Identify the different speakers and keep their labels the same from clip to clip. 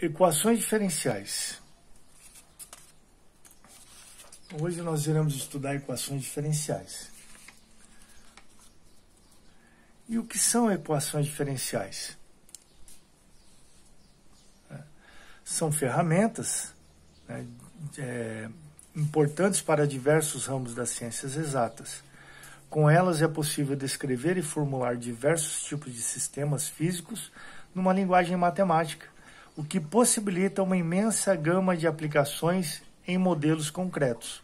Speaker 1: Equações diferenciais. Hoje nós iremos estudar equações diferenciais. E o que são equações diferenciais? São ferramentas, né, importantes para diversos ramos das ciências exatas. Com elas é possível descrever e formular diversos tipos de sistemas físicos numa linguagem matemática, o que possibilita uma imensa gama de aplicações em modelos concretos.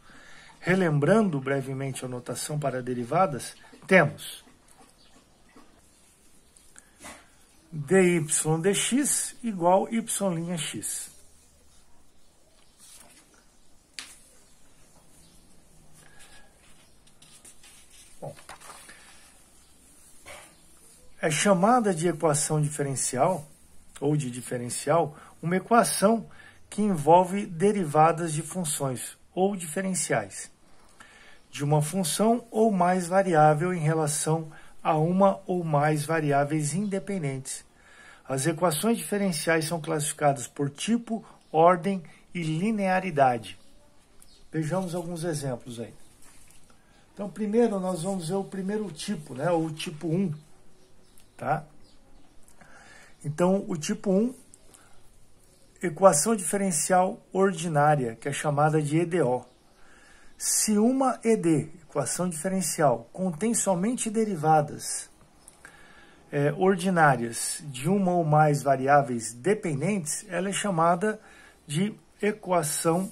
Speaker 1: Relembrando brevemente a notação para derivadas, temos dy dx igual y'. Bom, é chamada de equação diferencial, ou de diferencial, uma equação que envolve derivadas de funções ou diferenciais de uma função ou mais variável em relação a uma ou mais variáveis independentes. As equações diferenciais são classificadas por tipo, ordem e linearidade. Vejamos alguns exemplos aí. Então, primeiro nós vamos ver o primeiro tipo, né, o tipo 1, tá? Então, o tipo 1, equação diferencial ordinária, que é chamada de EDO. Se uma ED, equação diferencial, contém somente derivadas ordinárias de uma ou mais variáveis dependentes, ela é chamada de equação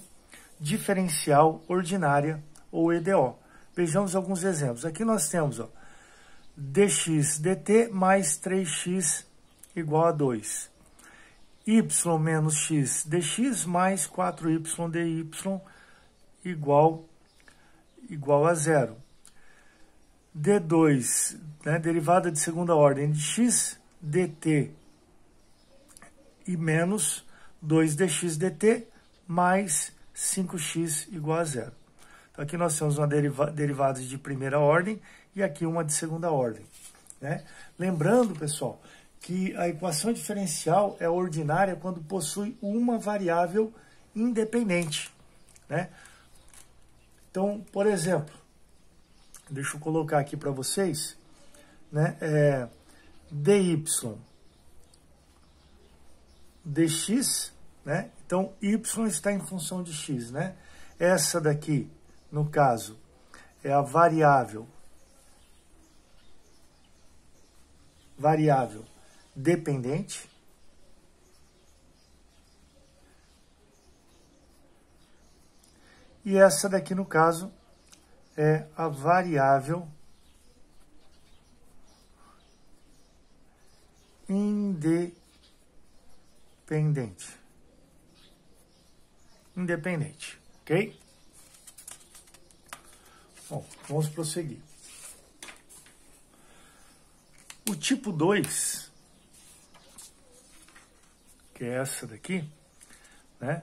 Speaker 1: diferencial ordinária, ou EDO. Vejamos alguns exemplos. Aqui nós temos dx dt mais 3x igual a 2. Y menos x dx mais 4y dy igual a 0. D2, né, derivada de segunda ordem de x dt e menos 2dx dt mais 5x igual a 0. Então, aqui nós temos uma derivada de primeira ordem e aqui uma de segunda ordem, né? Lembrando, pessoal, que a equação diferencial é ordinária quando possui uma variável independente, né? Então, por exemplo, deixa eu colocar aqui para vocês, né, dy dx, né? Então, y está em função de x, né? Essa daqui, no caso, é a variável dependente. E essa daqui, no caso, é a variável independente. Ok? Bom, vamos prosseguir. O tipo 2, que é essa daqui, né?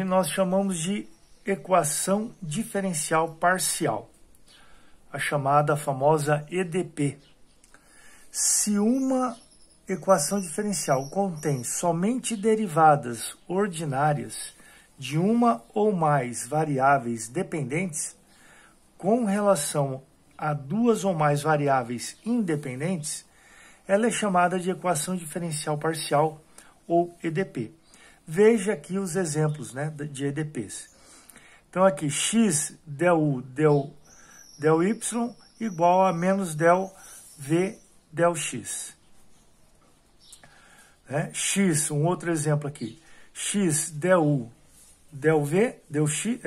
Speaker 1: Nós chamamos de equação diferencial parcial, a chamada famosa EDP. Se uma equação diferencial contém somente derivadas ordinárias de uma ou mais variáveis dependentes, com relação a duas ou mais variáveis independentes, ela é chamada de equação diferencial parcial, ou EDP. Veja aqui os exemplos, né, de EDPs. Então, aqui, x del u del y igual a menos del v del x. Né? X, um outro exemplo aqui, x del u del v del x,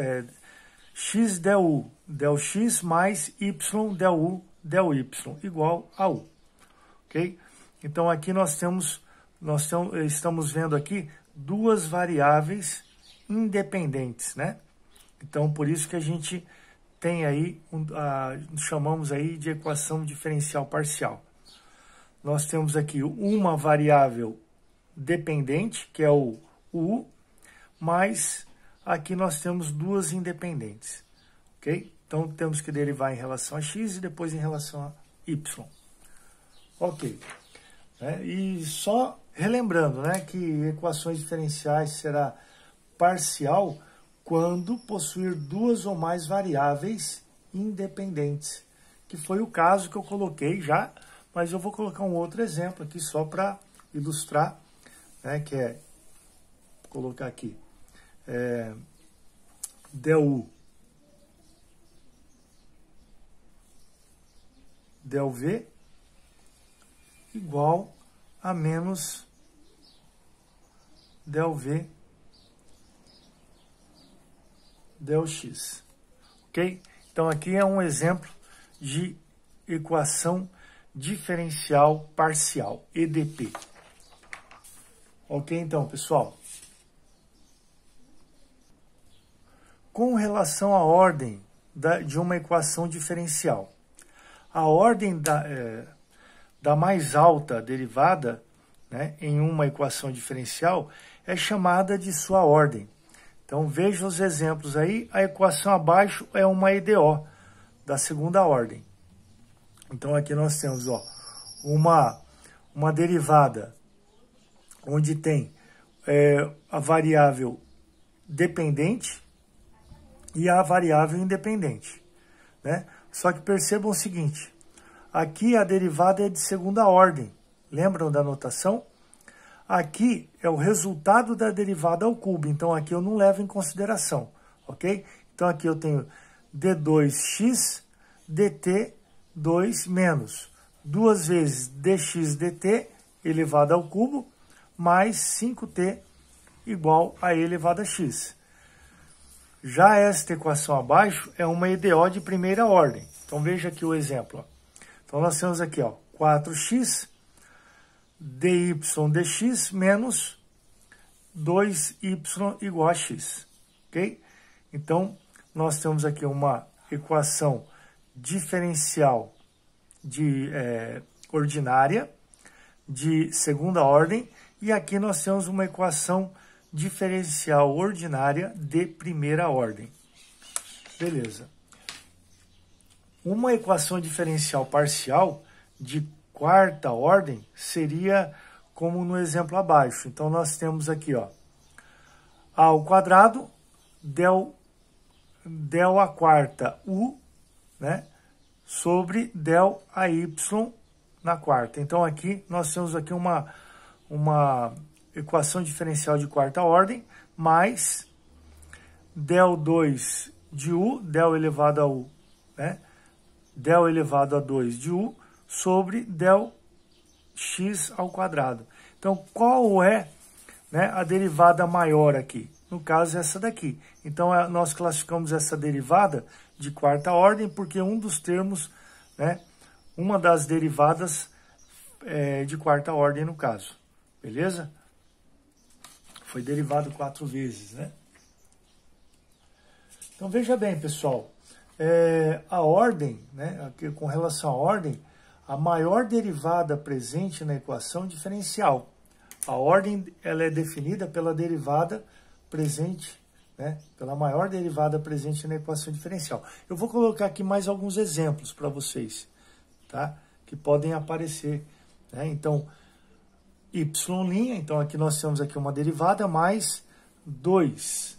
Speaker 1: x del u del x mais y del u del y igual a u. Ok? Então, aqui estamos vendo aqui duas variáveis independentes, né? Então, por isso que a gente tem aí, chamamos aí de equação diferencial parcial. Nós temos aqui uma variável dependente, que é o u, mas aqui nós temos duas independentes, ok? Então, temos que derivar em relação a x e depois em relação a y. Ok. E só Relembrando, né, que equações diferenciais será parcial quando possuir duas ou mais variáveis independentes, que foi o caso que eu coloquei já, mas eu vou colocar um outro exemplo aqui só para ilustrar, né, que é, vou colocar aqui, del V igual a menos del V del X, ok? Então, aqui é um exemplo de equação diferencial parcial, EDP. Ok, então, pessoal? Com relação à ordem de uma equação diferencial, a ordem da mais alta derivada, né, em uma equação diferencial é chamada de sua ordem. Então, veja os exemplos aí. A equação abaixo é uma EDO, da segunda ordem. Então, aqui nós temos uma derivada onde tem a variável dependente e a variável independente, né? Só que percebam o seguinte, aqui a derivada é de segunda ordem. Lembram da notação? Aqui é o resultado da derivada ao cubo, então aqui eu não levo em consideração, ok? Então aqui eu tenho d2x dt2 menos 2 vezes dx dt elevado ao cubo mais 5t igual a e elevado a x. Já esta equação abaixo é uma EDO de primeira ordem. Então veja aqui o exemplo. Ó. Então nós temos aqui 4x dy dx menos 2y igual a x, ok? Então, nós temos aqui uma equação diferencial ordinária de segunda ordem e aqui nós temos uma equação diferencial ordinária de primeira ordem. Beleza. Uma equação diferencial parcial de quarta ordem seria como no exemplo abaixo. Então, nós temos aqui, a ao quadrado, del a quarta u, né, sobre del a y na quarta. Então, aqui nós temos aqui uma equação diferencial de quarta ordem, mais del 2 de u, del elevado a u, né, del elevado a 2 de u, sobre del x ao quadrado. Então, qual é, né, a derivada maior aqui? No caso, essa daqui. Então, nós classificamos essa derivada de quarta ordem porque um dos termos, né, uma das derivadas é de quarta ordem no caso. Beleza? Foi derivado 4 vezes, né? Então, veja bem, pessoal. A ordem, né, aqui, com relação à ordem, a maior derivada presente na equação diferencial. A ordem ela é definida pela derivada presente, né, pela maior derivada presente na equação diferencial. Eu vou colocar aqui mais alguns exemplos para vocês, tá? Que podem aparecer, né? Então, y', então aqui nós temos aqui uma derivada mais 2y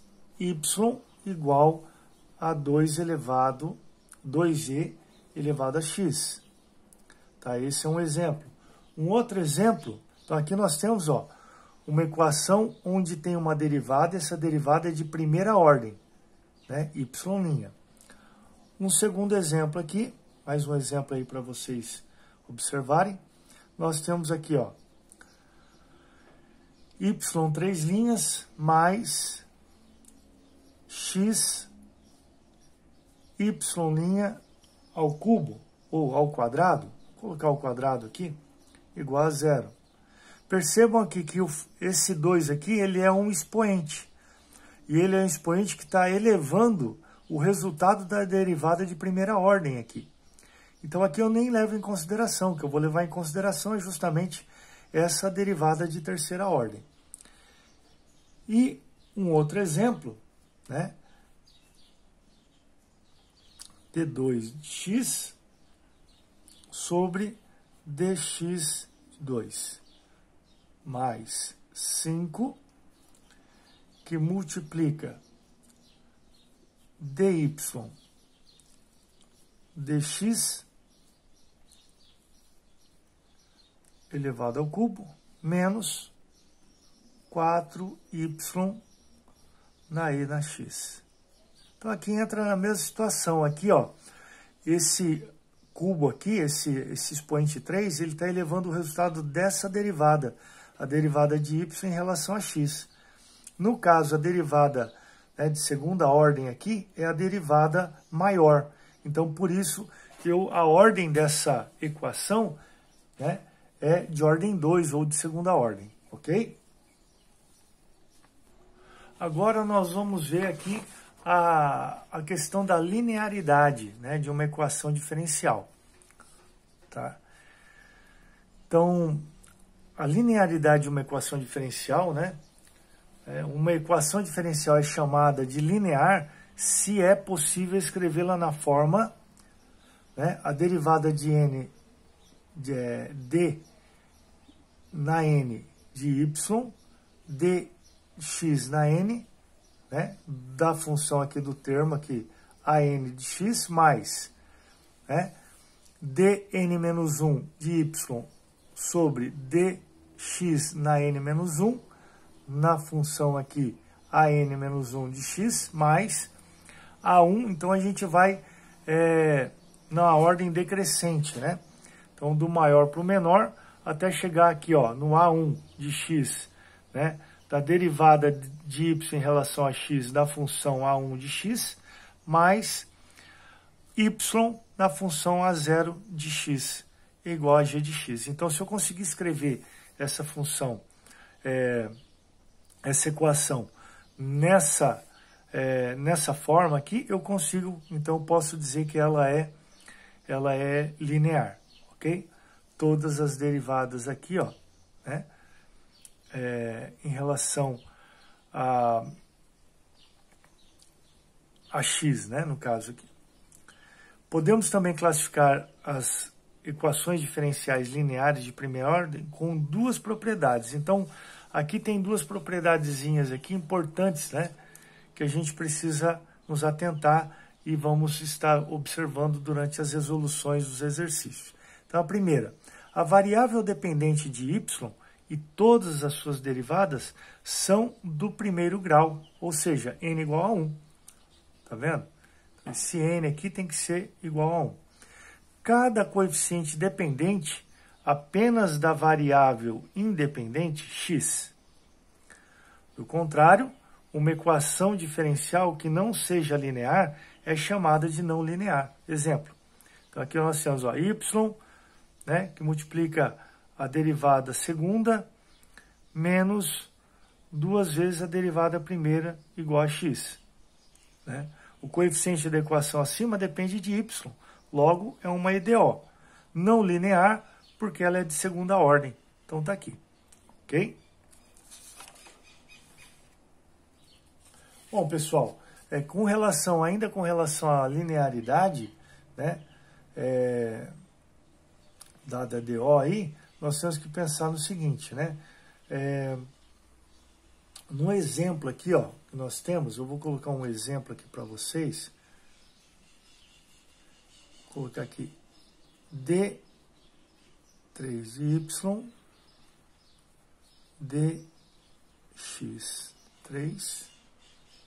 Speaker 1: igual a 2e elevado a x. Tá? Esse é um exemplo. Um outro exemplo, então aqui nós temos uma equação onde tem uma derivada, essa derivada é de primeira ordem, né? Y'. Um segundo exemplo aqui, mais um exemplo aí para vocês observarem. Nós temos aqui, y 3 linhas mais x y' ao cubo ou ao quadrado, vou colocar o quadrado aqui, igual a 0. Percebam aqui que esse 2 aqui, ele é um expoente. E ele é um expoente que está elevando o resultado da derivada de primeira ordem aqui. Então, aqui eu nem levo em consideração. O que eu vou levar em consideração é justamente essa derivada de terceira ordem. E um outro exemplo, né? d2x sobre dx2. mais 5, que multiplica dy dx elevado ao cubo, menos 4y na e na x. Então, aqui entra na mesma situação. Aqui, ó, esse cubo aqui, esse expoente 3, ele está elevando o resultado dessa derivada, a derivada de y em relação a x. No caso, a derivada, né, de segunda ordem aqui é a derivada maior. Então, por isso, a ordem dessa equação, né, é de ordem 2 ou de segunda ordem, ok? Agora nós vamos ver aqui a questão da linearidade, né, de uma equação diferencial. Tá? Então, a linearidade de uma equação diferencial, né, uma equação diferencial é chamada de linear se é possível escrevê-la na forma, né, a derivada de n d na n de y, dx na n, né, da função aqui do termo aqui, a n de x, mais, né, dn-1 de y sobre dx na n-1, na função aqui, a n-1 de x, mais a1, então a gente vai na ordem decrescente, né? Então, do maior para o menor, até chegar aqui, ó, no a1 de x, né? Da derivada de y em relação a x da função a1 de x, mais y na função a0 de x, igual a g de x. Então, se eu conseguir escrever essa função, essa equação, nessa forma aqui, eu consigo, então, eu posso dizer que ela é linear, ok? Todas as derivadas aqui, ó, né? Em relação a x, né, no caso aqui. Podemos também classificar as equações diferenciais lineares de primeira ordem com duas propriedades. Então, aqui tem duas propriedadezinhas aqui importantes, né, que a gente precisa nos atentar e vamos estar observando durante as resoluções dos exercícios. Então, a primeira, a variável dependente de y e todas as suas derivadas são do primeiro grau, ou seja, n igual a 1. Tá vendo? Esse n aqui tem que ser igual a 1. Cada coeficiente dependente apenas da variável independente x. Do contrário, uma equação diferencial que não seja linear é chamada de não linear. Exemplo. Então, aqui nós temos ó, y, né, que multiplica a derivada segunda menos 2 vezes a derivada primeira igual a x. Né? O coeficiente da equação acima depende de y, logo é uma EDO. Não linear, porque ela é de segunda ordem. Então está aqui, ok? Bom, pessoal, ainda com relação à linearidade, né, dada a DO aí, nós temos que pensar no seguinte, né? No exemplo aqui, ó, que nós temos, eu vou colocar um exemplo aqui para vocês. Vou colocar aqui d3y dx3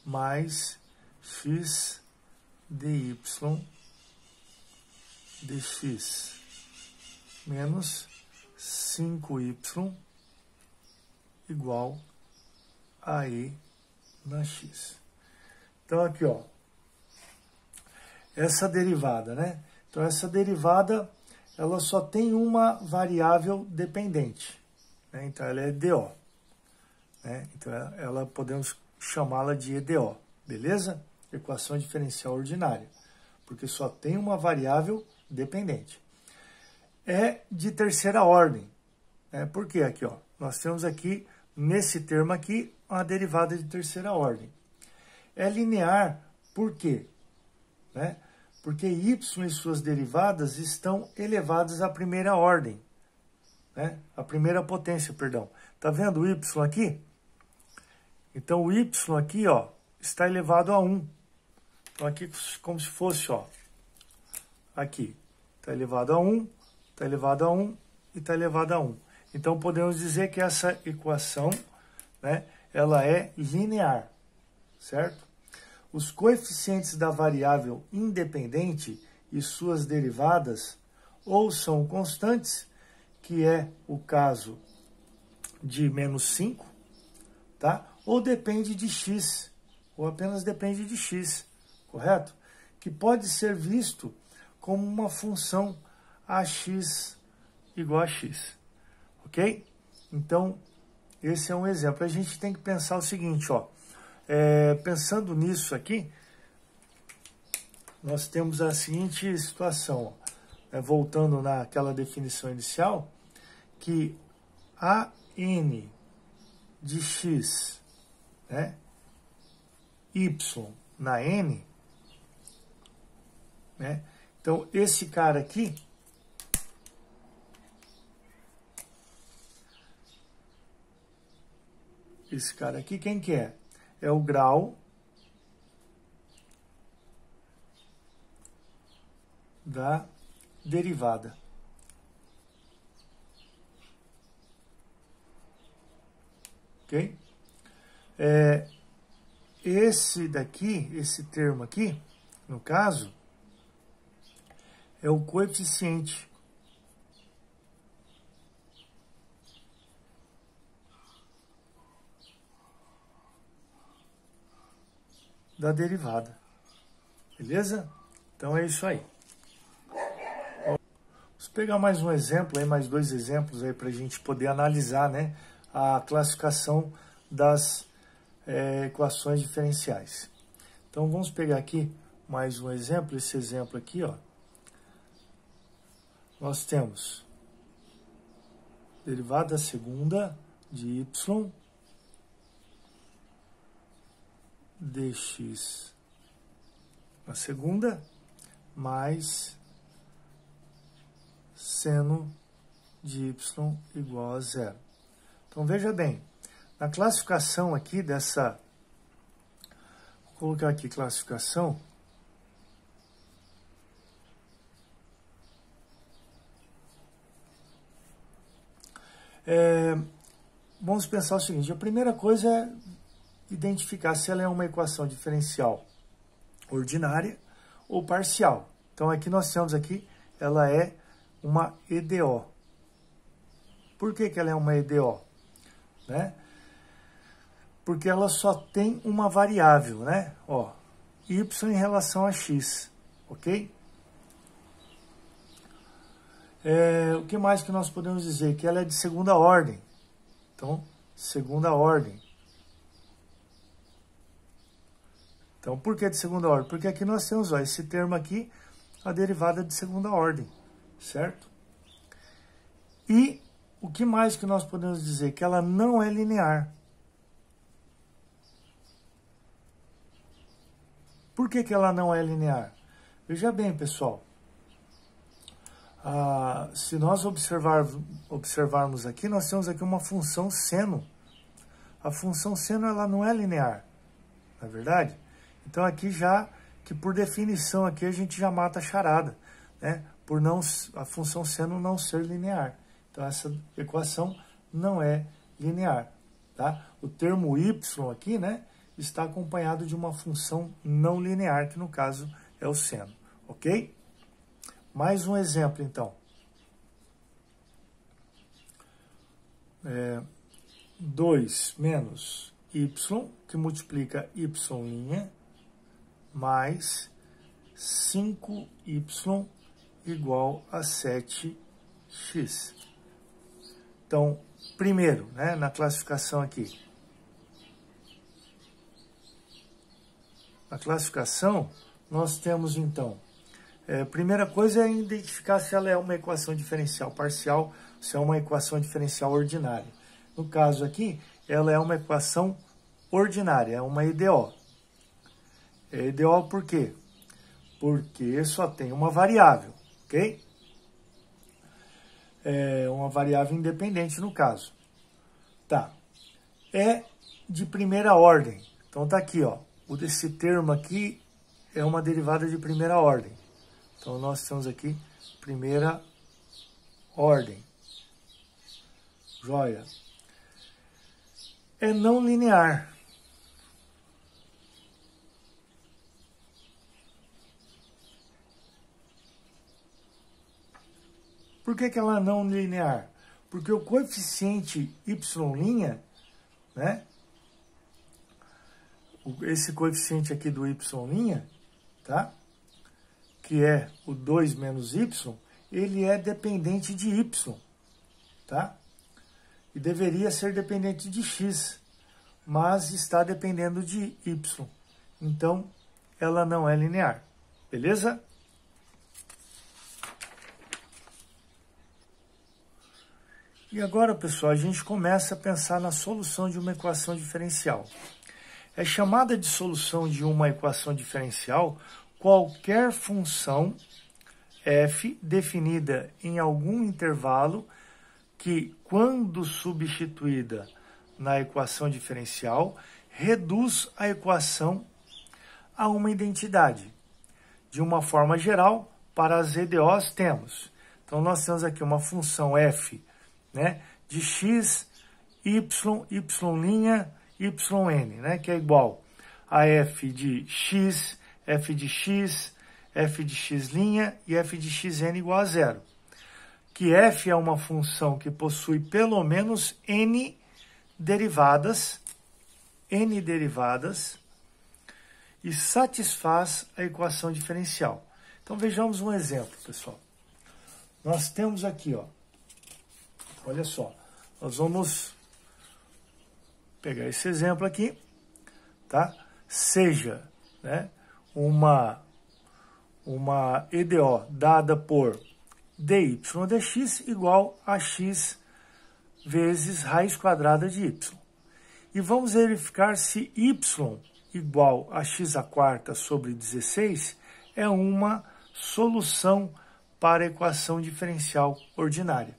Speaker 1: mais x dy dx menos 5y igual a e na x. Então, aqui, ó, essa derivada, né? Então, essa derivada, ela só tem uma variável dependente, né? Então, ela é DO, né? Então, ela podemos chamá-la de EDO, beleza? Equação diferencial ordinária, porque só tem uma variável dependente. É de terceira ordem, né? Porque aqui, ó, nós temos aqui, nesse termo aqui, uma derivada de terceira ordem. É linear, por quê? Né? Porque y e suas derivadas estão elevadas à primeira ordem. né? A primeira potência, perdão. Tá vendo o y aqui? Então, o y aqui, ó, está elevado a 1. Então, aqui como se fosse, ó, aqui. Está elevado a 1, está elevado a 1 e está elevado a 1. Então, podemos dizer que essa equação, né, ela é linear, certo? Os coeficientes da variável independente e suas derivadas ou são constantes, que é o caso de menos 5, tá? Ou depende de x, ou apenas depende de x, correto? Que pode ser visto como uma função ax igual a x, ok? Então, esse é um exemplo. A gente tem que pensar o seguinte, ó, pensando nisso aqui, nós temos a seguinte situação, ó, voltando naquela definição inicial, que a n de x, né, y na n, né, então esse cara aqui, quem que é? É o grau da derivada. Ok? Esse daqui, esse termo aqui, no caso, é o coeficiente da derivada. Beleza? Então é isso aí. Vamos pegar mais um exemplo, aí, mais dois exemplos aí para a gente poder analisar, né, a classificação das equações diferenciais. Então vamos pegar aqui mais um exemplo, esse exemplo aqui, ó. Nós temos derivada segunda de y dx na segunda mais seno de y igual a zero. Então, veja bem, na classificação aqui dessa, vou colocar aqui classificação, vamos pensar o seguinte, a primeira coisa é identificar se ela é uma equação diferencial ordinária ou parcial. Então, aqui nós temos aqui, ela é uma EDO. Por que que ela é uma EDO? Né? Porque ela só tem uma variável, né? Ó, y em relação a x, ok? O que mais que nós podemos dizer? Que ela é de segunda ordem. Então, segunda ordem. Então, por que de segunda ordem? Porque aqui nós temos, ó, esse termo aqui, a derivada de segunda ordem, certo? E o que mais que nós podemos dizer? Que ela não é linear. Por que que ela não é linear? Veja bem, pessoal. Se nós observarmos aqui, nós temos aqui uma função seno. A função seno, ela não é linear, não é verdade? Então, aqui já, que por definição aqui, a gente já mata a charada, né? Por não, a função seno não ser linear. Então, essa equação não é linear, tá? O termo y aqui, né, está acompanhado de uma função não linear, que no caso é o seno, ok? Mais um exemplo, então. 2 menos y, que multiplica y' mais 5y igual a 7x. Então, primeiro, né, na classificação aqui. Na classificação, nós temos, então, primeira coisa é identificar se ela é uma equação diferencial parcial, se é uma equação diferencial ordinária. No caso aqui, ela é uma equação ordinária, é uma EDO. É EDO por quê? Porque só tem uma variável, ok? uma variável independente no caso. Tá. É de primeira ordem. Então tá aqui, ó. Esse termo aqui é uma derivada de primeira ordem. Então nós temos aqui primeira ordem. Joia. É não linear. Por que ela é não linear? Porque o coeficiente y', né? Esse coeficiente aqui do y', tá? Que é o 2 menos y, ele é dependente de y, tá? E deveria ser dependente de x, mas está dependendo de y. Então, ela não é linear, beleza? E agora, pessoal, a gente começa a pensar na solução de uma equação diferencial. É chamada de solução de uma equação diferencial qualquer função f definida em algum intervalo que, quando substituída na equação diferencial, reduz a equação a uma identidade. De uma forma geral, para as EDOs temos. Então, nós temos aqui uma função f, né, de x, y, y', yn, né, que é igual a f de x, f de x, f de x' e f de xn igual a zero. Que f é uma função que possui pelo menos n derivadas e satisfaz a equação diferencial. Então vejamos um exemplo, pessoal. Nós temos aqui, ó, olha só, nós vamos pegar esse exemplo aqui, tá? Seja, né, uma EDO dada por dy dx igual a x vezes raiz quadrada de y. E vamos verificar se y igual a x² sobre 16 é uma solução para a equação diferencial ordinária.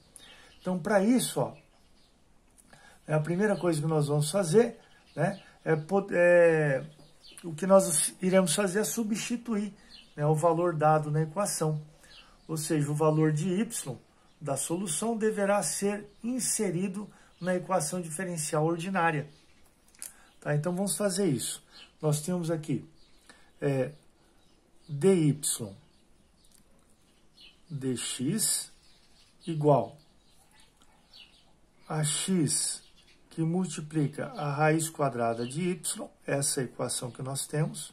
Speaker 1: Então, para isso, ó, a primeira coisa que nós vamos fazer, né, o que nós iremos fazer é substituir, né, o valor dado na equação. Ou seja, o valor de y da solução deverá ser inserido na equação diferencial ordinária. Tá? Então, vamos fazer isso. Nós temos aqui dy dx igual a x que multiplica a raiz quadrada de y, essa é a equação que nós temos,